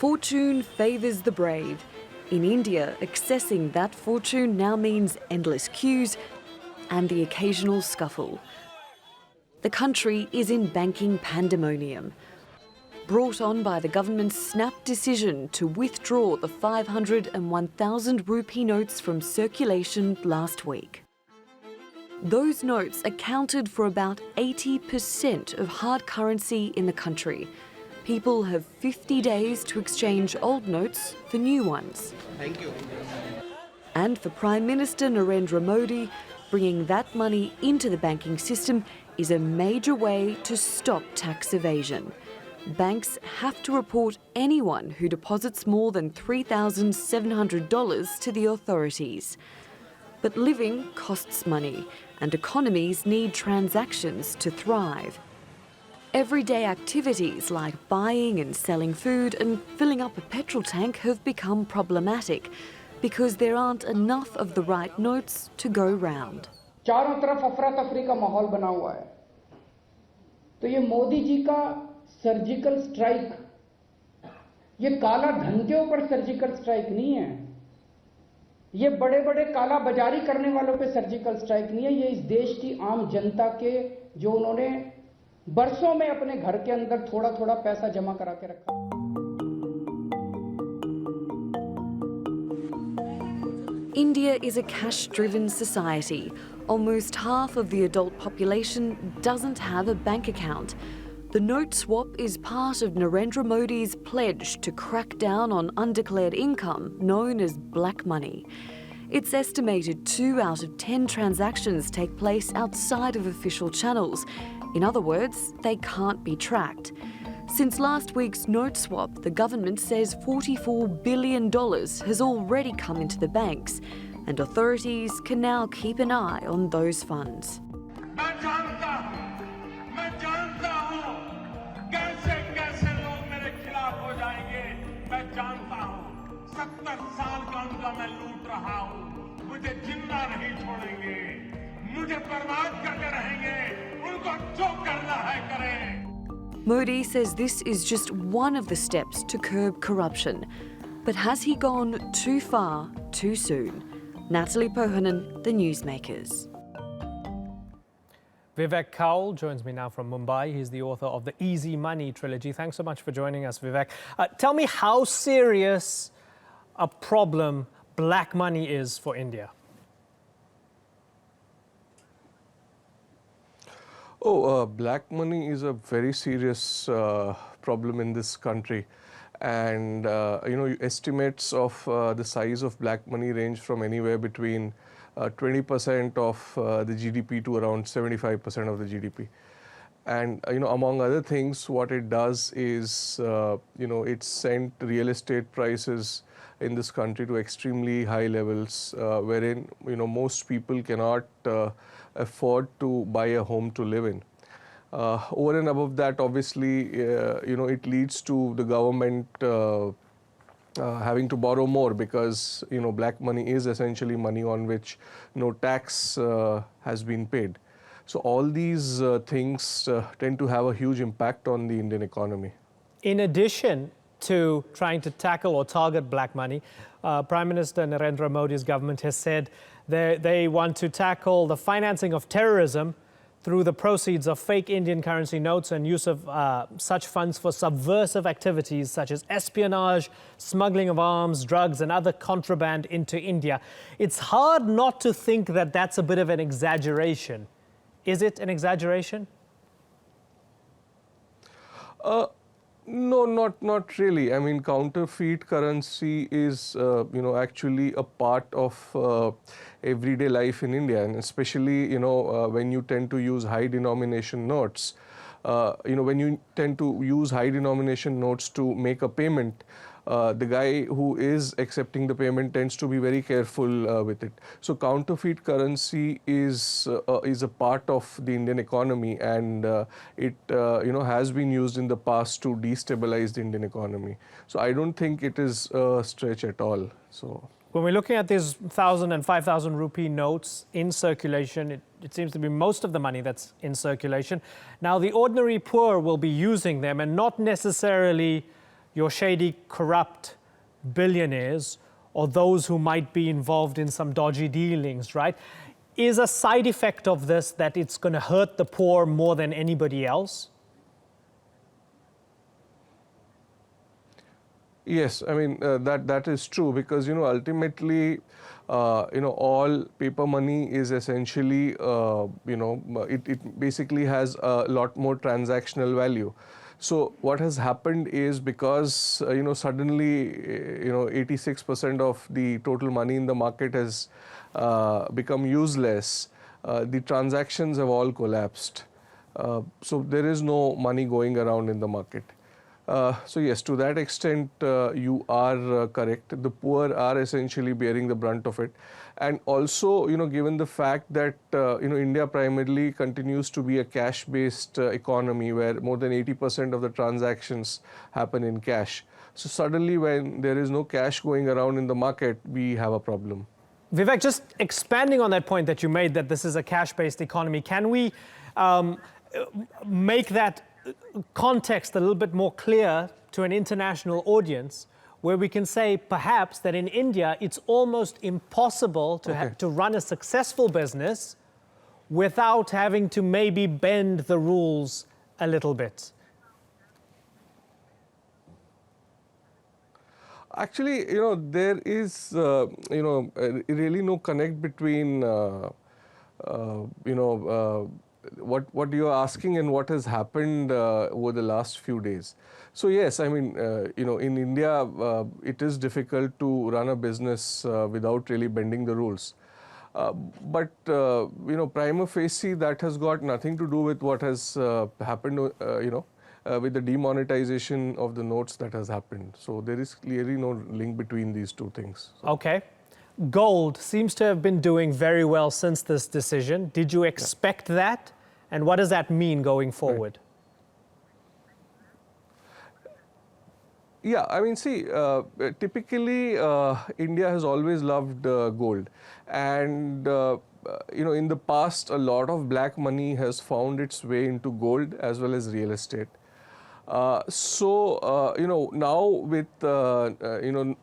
Fortune favours the brave. In India, accessing that fortune now means endless queues and the occasional scuffle. The country is in banking pandemonium, brought on by the government's snap decision to withdraw the 500 and 1,000 rupee notes from circulation last week. Those notes accounted for about 80% of hard currency in the country. People have 50 days to exchange old notes for new ones. Thank you. And for Prime Minister Narendra Modi, bringing that money into the banking system is a major way to stop tax evasion. Banks have to report anyone who deposits more than $3,700 to the authorities. But living costs money, and economies need transactions to thrive. Everyday activities like buying and selling food and filling up a petrol tank have become problematic because there aren't enough of the right notes to go round. चारों तरफ अफरा तफरी का माहौल बना हुआ है। तो ये मोदी जी का सर्जिकल स्ट्राइक, ये काला धन के ऊपर सर्जिकल स्ट्राइक नहीं है, ये बड़े बड़े काला बाजारी करने वालों पे सर्जिकल स्ट्राइक नहीं है, ये इस देश की आम जनता के जो उन्होंने बरसों में अपने घर के अंदर थोड़ा थोड़ा पैसा जमा करा के रखा। India is a cash-driven society. Almost half of the adult population doesn't have a bank account. The note swap is part of Narendra Modi's pledge to crack down on undeclared income known as black money. It's estimated 2 out of 10 transactions take place outside of official channels. In other words, they can't be tracked. Since last week's note swap, the government says $44 billion has already come into the banks, and authorities can now keep an eye on those funds. Modi says this is just one of the steps to curb corruption. But has he gone too far, too soon? Natalie Pohanen, The Newsmakers. Vivek Kaul joins me now from Mumbai. He's the author of the Easy Money trilogy. Thanks so much for joining us, Vivek. Tell me how serious a problem black money is for India. Black money is a very serious problem in this country. And, estimates of the size of black money range from anywhere between 20% of the GDP to around 75% of the GDP. And, among other things, what it does is, it sent real estate prices in this country to extremely high levels, wherein, most people cannot afford to buy a home to live in. Over and above that, obviously, it leads to the government having to borrow more because, black money is essentially money on which no tax has been paid. So all these things tend to have a huge impact on the Indian economy. In addition to trying to tackle or target black money, Prime Minister Narendra Modi's government has said they want to tackle the financing of terrorism through the proceeds of fake Indian currency notes and use of such funds for subversive activities such as espionage, smuggling of arms, drugs and other contraband into India. It's hard not to think that that's a bit of an exaggeration. Is it an exaggeration? No, not really. I mean, counterfeit currency is, actually a part of everyday life in India, and especially, when you tend to use high denomination notes. When you tend to use high denomination notes to make a payment, the guy who is accepting the payment tends to be very careful with it. So counterfeit currency is a part of the Indian economy, and it has been used in the past to destabilize the Indian economy. So I don't think it is a stretch at all. So when we're looking at these 1,000 and 5,000 rupee notes in circulation, it seems to be most of the money that's in circulation. Now, the ordinary poor will be using them and not necessarily your shady, corrupt billionaires or those who might be involved in some dodgy dealings, right? Is a side effect of this that it's going to hurt the poor more than anybody else? Yes, I mean that is true because ultimately all paper money is essentially it basically has a lot more transactional value. So what has happened is because suddenly 86% of the total money in the market has become useless. The transactions have all collapsed. So there is no money going around in the market. So yes, to that extent, you are correct. The poor are essentially bearing the brunt of it, and also, given the fact that India primarily continues to be a cash-based economy, where more than 80% of the transactions happen in cash. So suddenly, when there is no cash going around in the market, we have a problem. Vivek, just expanding on that point that you made, that this is a cash-based economy, can we make that context a little bit more clear to an international audience, where we can say perhaps that in India it's almost impossible to run a successful business without having to maybe bend the rules a little bit? Actually, there is really no connect between what you are asking and what has happened over the last few days. So yes, I mean, in India, it is difficult to run a business without really bending the rules. But prima facie, that has got nothing to do with what has happened, with the demonetization of the notes that has happened. So there is clearly no link between these two things. Okay. Gold seems to have been doing very well since this decision. Did you expect that? And what does that mean going forward? Right. Yeah, I mean, see, typically India has always loved gold. And, in the past, a lot of black money has found its way into gold as well as real estate. Now with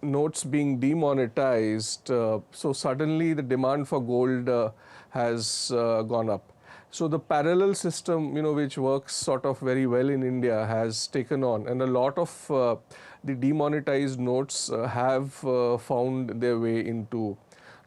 notes being demonetized, so suddenly the demand for gold has gone up. So the parallel system, which works sort of very well in India, has taken on, and a lot of the demonetized notes have found their way into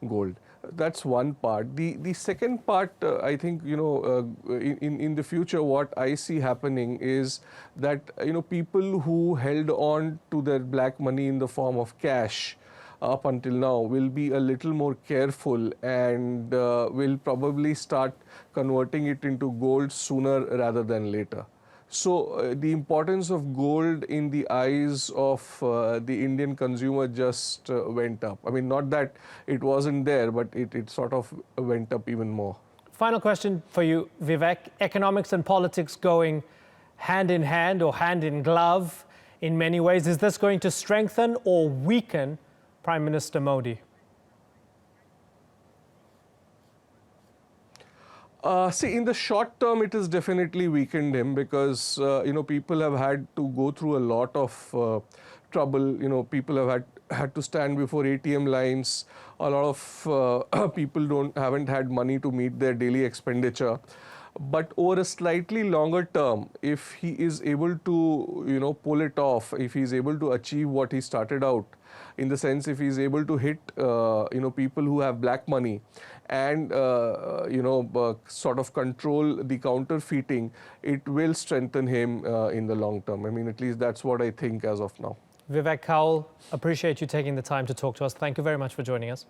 gold. That's one part. The second part, I think, in the future, what I see happening is that, people who held on to their black money in the form of cash up until now will be a little more careful and will probably start converting it into gold sooner rather than later. So the importance of gold in the eyes of the Indian consumer just went up. I mean, not that it wasn't there, but it sort of went up even more. Final question for you, Vivek. Economics and politics going hand in hand or hand in glove in many ways. Is this going to strengthen or weaken Prime Minister Modi? See, in the short term, it has definitely weakened him because, people have had to go through a lot of trouble. People have had to stand before ATM lines. A lot of people haven't had money to meet their daily expenditure. But over a slightly longer term, if he is able to, pull it off, if he is able to achieve what he started out, in the sense if he is able to hit, people who have black money and, sort of control the counterfeiting, it will strengthen him in the long term. I mean, at least that's what I think as of now. Vivek Kaul, appreciate you taking the time to talk to us. Thank you very much for joining us.